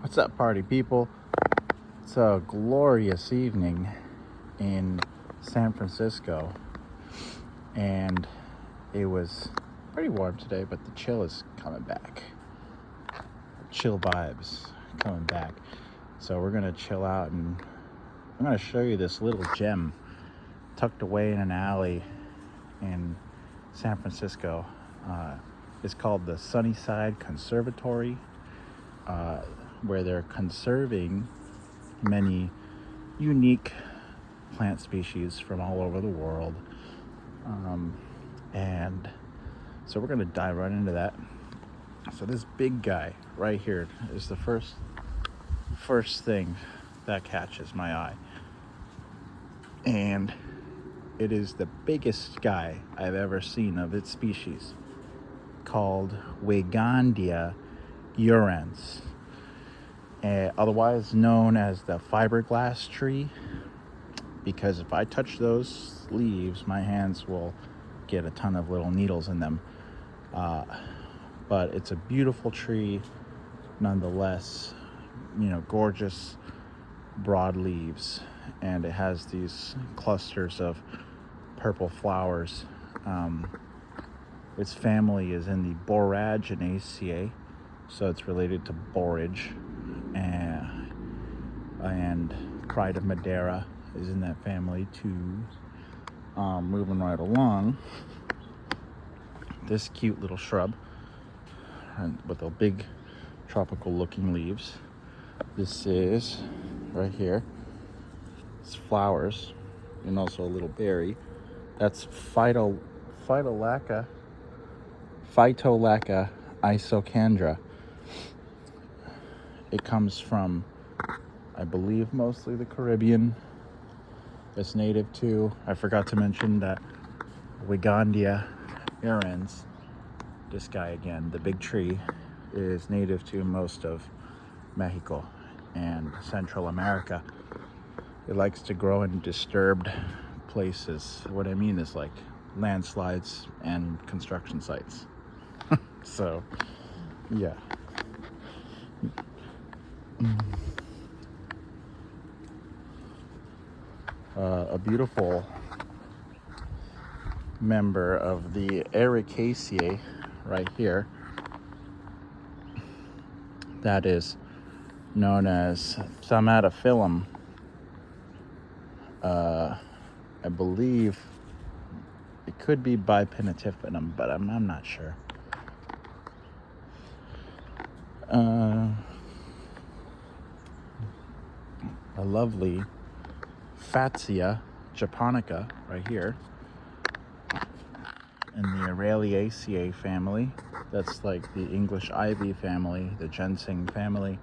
What's up, party people? It's a glorious evening in San Francisco, and it was pretty warm today, but the chill is coming back. Chill vibes coming back. So we're gonna chill out, and I'm gonna show you this little gem tucked away in an alley in San Francisco. It's called the Sunnyside Conservatory, where they're conserving many unique plant species from all over the world. And so we're going to dive right into that. So this big guy right here is the first thing that catches my eye. And it is the biggest guy I've ever seen of its species, called Wigandia urens, otherwise known as the fiberglass tree, because if I touch those leaves, my hands will get a ton of little needles in them. But it's a beautiful tree nonetheless, gorgeous broad leaves, and it has these clusters of purple flowers. Its family is in the Boraginaceae, so it's related to borage, and Pride of Madeira is in that family too. Moving right along, this cute little shrub with a big tropical looking leaves. This is right here. It's flowers and also a little berry. That's Phytolacca isocandra. It comes from, I believe, mostly the Caribbean. It's native to, I forgot to mention that Wigandia urens, this guy again, the big tree, is native to most of Mexico and Central America. It likes to grow in disturbed places. What I mean is like landslides and construction sites. So, yeah. A beautiful member of the Ericaceae right here that is known as Somatophyllum. I believe it could be Bipinnatiffinum, but I'm not sure. A lovely Fatsia japonica right here in the Araliaceae family. That's like the English ivy family, the ginseng family.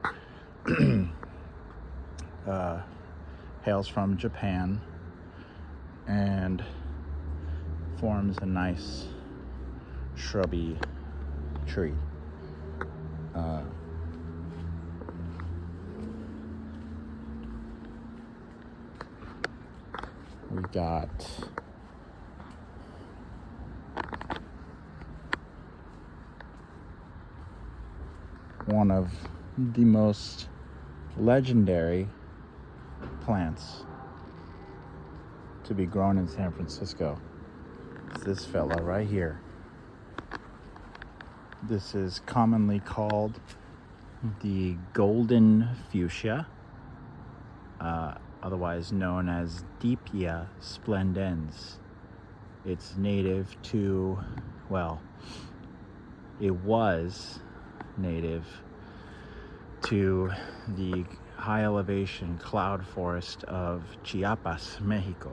Hails from Japan and forms a nice shrubby tree. We got one of the most legendary plants to be grown in San Francisco. It's this fella right here. This is commonly called the golden fuchsia, otherwise known as Deepia splendens. It's native to, well, it was native to the high elevation cloud forest of Chiapas, Mexico.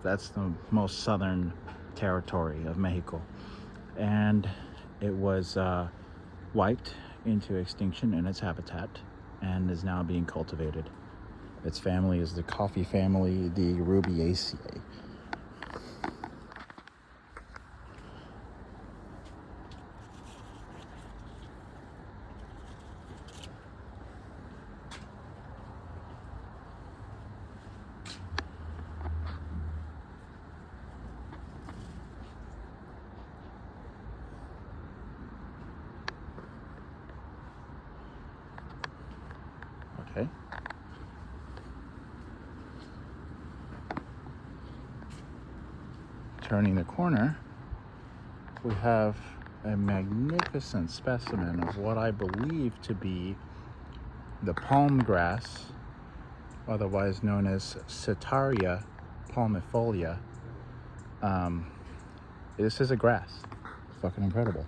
That's the most southern territory of Mexico. And it was wiped into extinction in its habitat and is now being cultivated. Its family is the coffee family, the Rubiaceae. Okay. Turning the corner, we have a magnificent specimen of what I believe to be the palm grass, otherwise known as Setaria palmifolia. This is a grass. It's fucking incredible.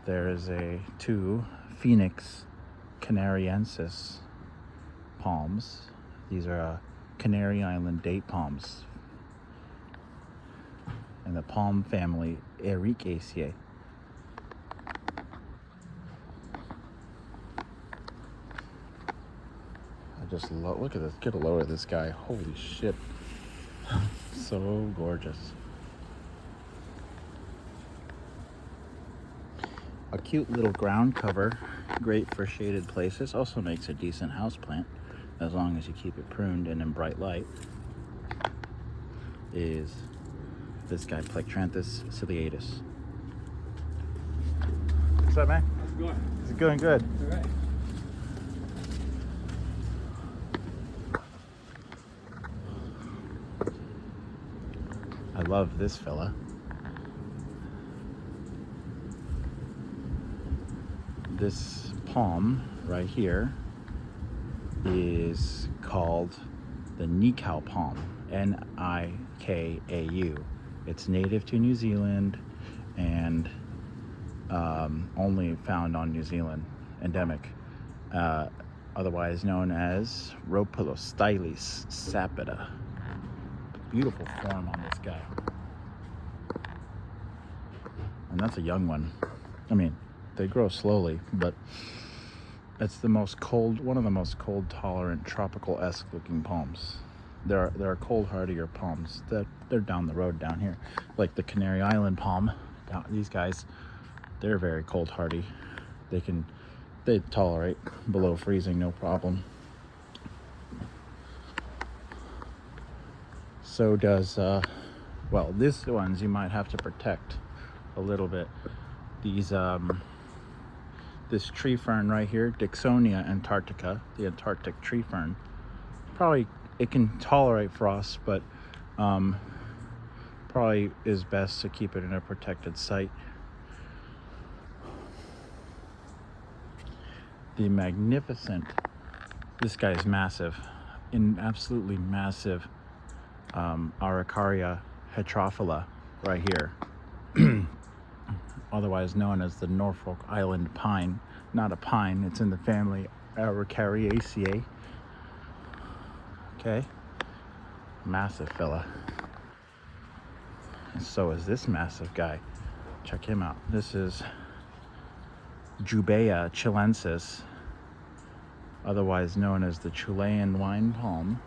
There is two Phoenix canariensis palms. These are Canary Island date palms in the palm family Ericaceae. I just look at this. Get a load of this guy. Holy shit. So gorgeous. A cute little ground cover, great for shaded places. Also makes a decent house plant, as long as you keep it pruned and in bright light. Is this guy, Plectranthus ciliatus. What's up, man? How's it going? It's going good. All right. I love this fella. This palm right here is called the Nikau palm, Nikau. It's native to New Zealand and only found on New Zealand, endemic, otherwise known as Rhopilostylis sapida. Beautiful form on this guy. And that's a young one. I mean, they grow slowly, but it's the most cold, one of the most cold tolerant tropical-esque looking palms. There are cold hardier palms that they're down the road down here, like the Canary Island palm. These guys, they're very cold hardy. They tolerate below freezing, no problem. So does, well, these ones you might have to protect a little bit. These, this tree fern right here, Dixonia antarctica, the Antarctic tree fern, probably it can tolerate frost, but probably is best to keep it in a protected site. The magnificent, this guy is massive, absolutely massive. Araucaria heterophylla right here, otherwise known as the Norfolk Island pine. Not a pine, it's in the family Araucariaceae. Okay, massive fella. And so is this massive guy. Check him out. This is Jubea chilensis, otherwise known as the Chilean wine palm.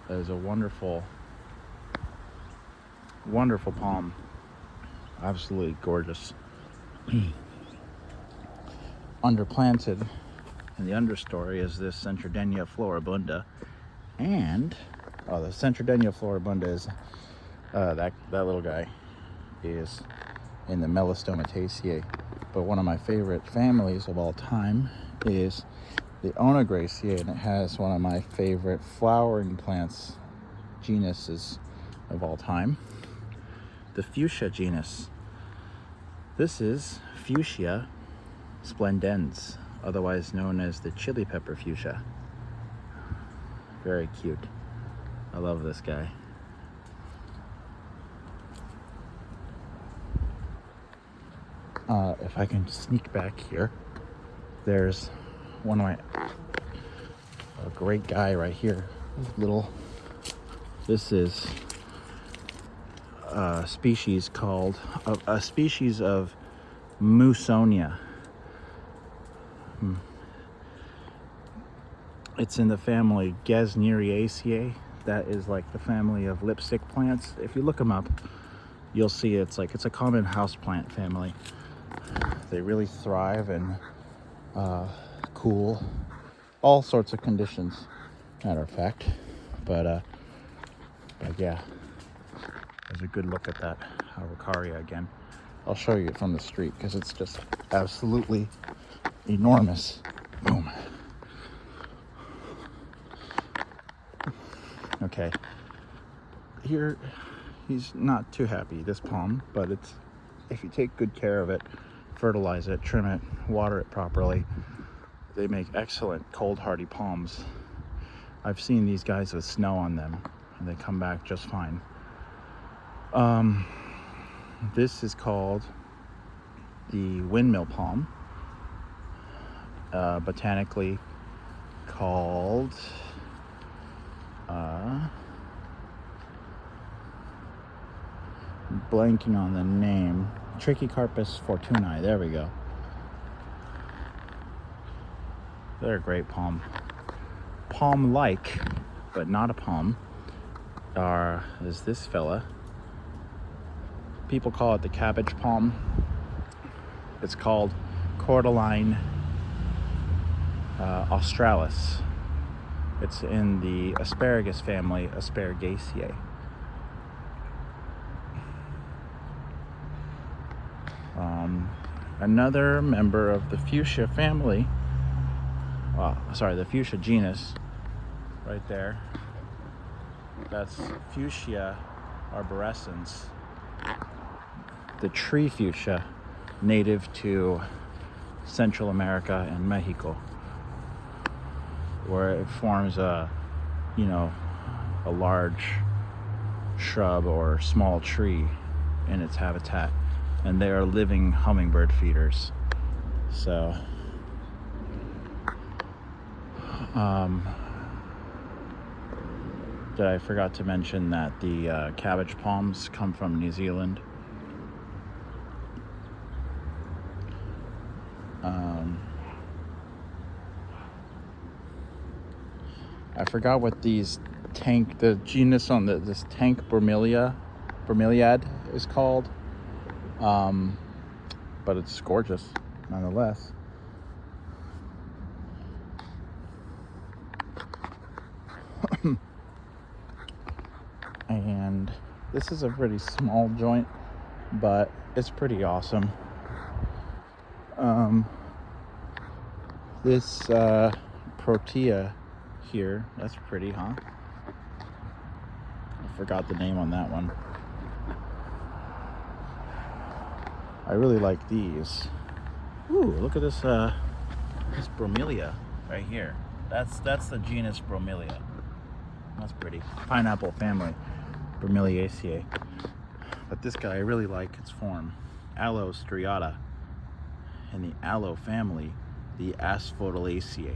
That is a wonderful, wonderful palm. Absolutely gorgeous. Underplanted in the understory is this Centrodenia floribunda, and the Centrodenia floribunda is that little guy is in the Melostomataceae. But one of my favorite families of all time is the Onograceae, and it has one of my favorite flowering plants genuses of all time, the Fuchsia genus. This is Fuchsia splendens, otherwise known as the chili pepper fuchsia. Very cute. I love this guy. If I can sneak back here, there's one of a great guy right here. This is a species called a species of Musonia. It's in the family Gesneriaceae. That is like the family of lipstick plants. If you look them up, you'll see it's a common houseplant family. They really thrive in cool, all sorts of conditions, matter of fact. But yeah, there's a good look at that Araucaria again. I'll show you it from the street because it's just absolutely enormous. Boom. Okay. Here, he's not too happy, this palm, but it's, if you take good care of it, fertilize it, trim it, water it properly, they make excellent cold hardy palms. I've seen these guys with snow on them and they come back just fine. This is called the windmill palm, botanically called blanking on the name, Trichycarpus fortunei. There we go. They're a great palm. Palm-like, but not a palm, is this fella. People call it the cabbage palm. It's called Cordyline australis. It's in the asparagus family, Asparagaceae. Another member of the fuchsia family, the fuchsia genus, right there. That's Fuchsia arborescens, the tree fuchsia, native to Central America and Mexico, where it forms a large shrub or small tree in its habitat, and they are living hummingbird feeders. So I forgot to mention that the cabbage palms come from New Zealand. I forgot what the genus on this tank bromeliad is called, but it's gorgeous nonetheless. And this is a pretty small joint, but it's pretty awesome. This protea here, that's pretty, huh? I forgot the name on that one. I really like these. Ooh, look at this bromelia right here. That's the genus Bromelia. That's pretty. Pineapple family, Bromeliaceae. But this guy, I really like its form. Aloe striata. In the aloe family, the Asphodelaceae.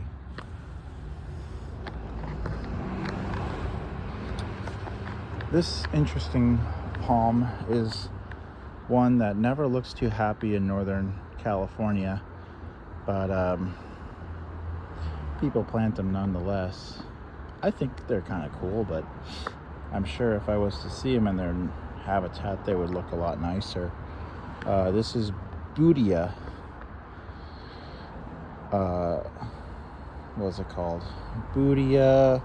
This interesting palm is one that never looks too happy in Northern California, but people plant them nonetheless. I think they're kind of cool, but I'm sure if I was to see them in their habitat, they would look a lot nicer. This is Budia. What's it called? Budia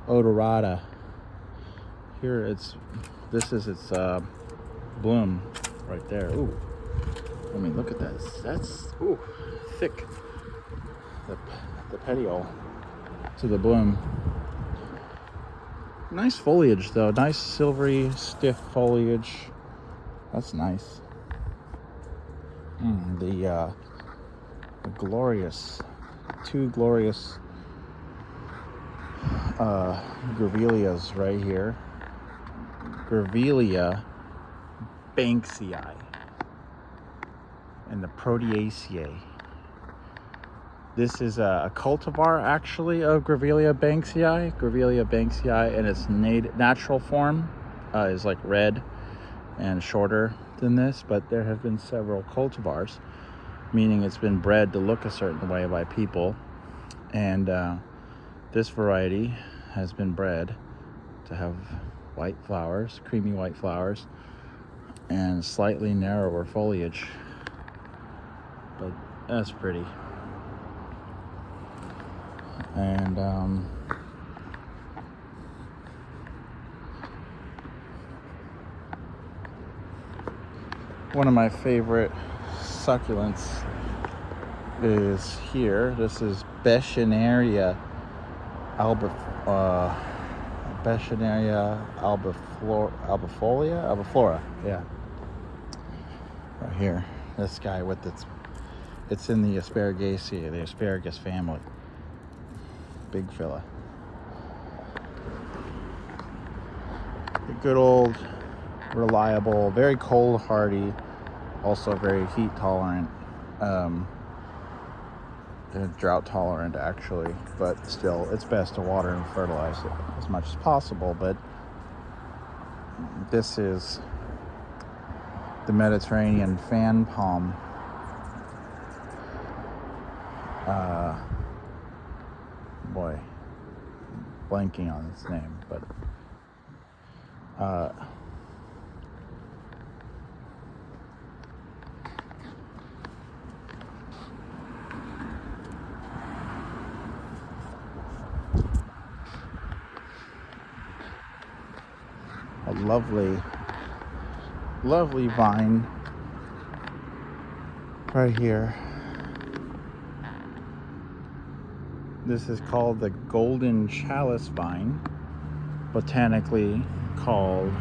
odorata. Here this is its bloom right there. Ooh, I mean, look at that. That's thick. The petiole to the bloom. Nice foliage though. Nice silvery, stiff foliage. That's nice. The two glorious grevilleas right here. Grevillea banksii and the Proteaceae. This is a cultivar actually of Grevillea banksii, and its natural form is like red and shorter than this, but there have been several cultivars, meaning it's been bred to look a certain way by people, and this variety has been bred to have white flowers, creamy white flowers, and slightly narrower foliage. But that's pretty. And one of my favorite succulents is here. This is Botanical albiflora. Yeah, right here. This guy with it's in the Asparagiaceae, the asparagus family. Big fella. A good old, reliable, very cold hardy, also very heat tolerant, drought tolerant actually, but still it's best to water and fertilize it as much as possible. But this is the Mediterranean fan palm. Boy, blanking on its name, but a lovely vine right here. This is called the golden chalice vine, botanically called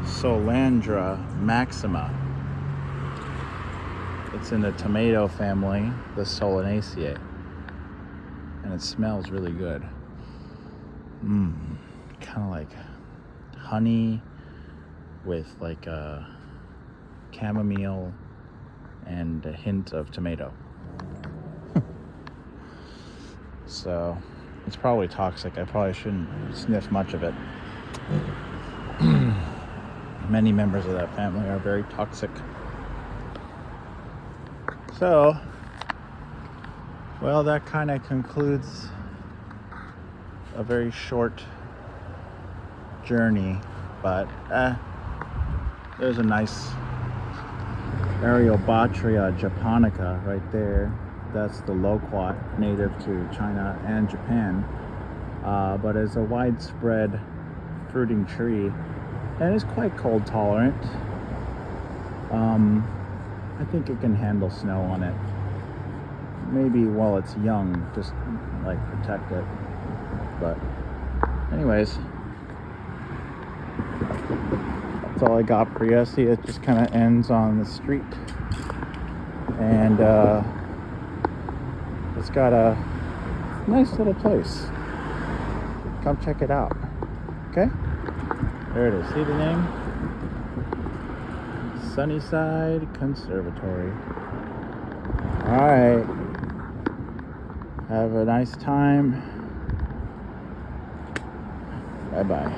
Solandra maxima. It's in the tomato family, the Solanaceae, and it smells really good. Kind of like honey with like a chamomile and a hint of tomato. So it's probably toxic. I probably shouldn't sniff much of it. Many members of that family are very toxic. So, well, that kind of concludes a very short journey, but there's a nice Areobatria japonica right there. That's the loquat, native to China and Japan, but is a widespread fruiting tree and is quite cold tolerant. I think it can handle snow on it. Maybe while it's young, just like protect it. But anyways, that's all I got for you. See, it just kind of ends on the street, and it's got a nice little place. Come check it out. Okay? There it is. See the name? Sunnyside Conservatory. Alright. Have a nice time. Bye-bye.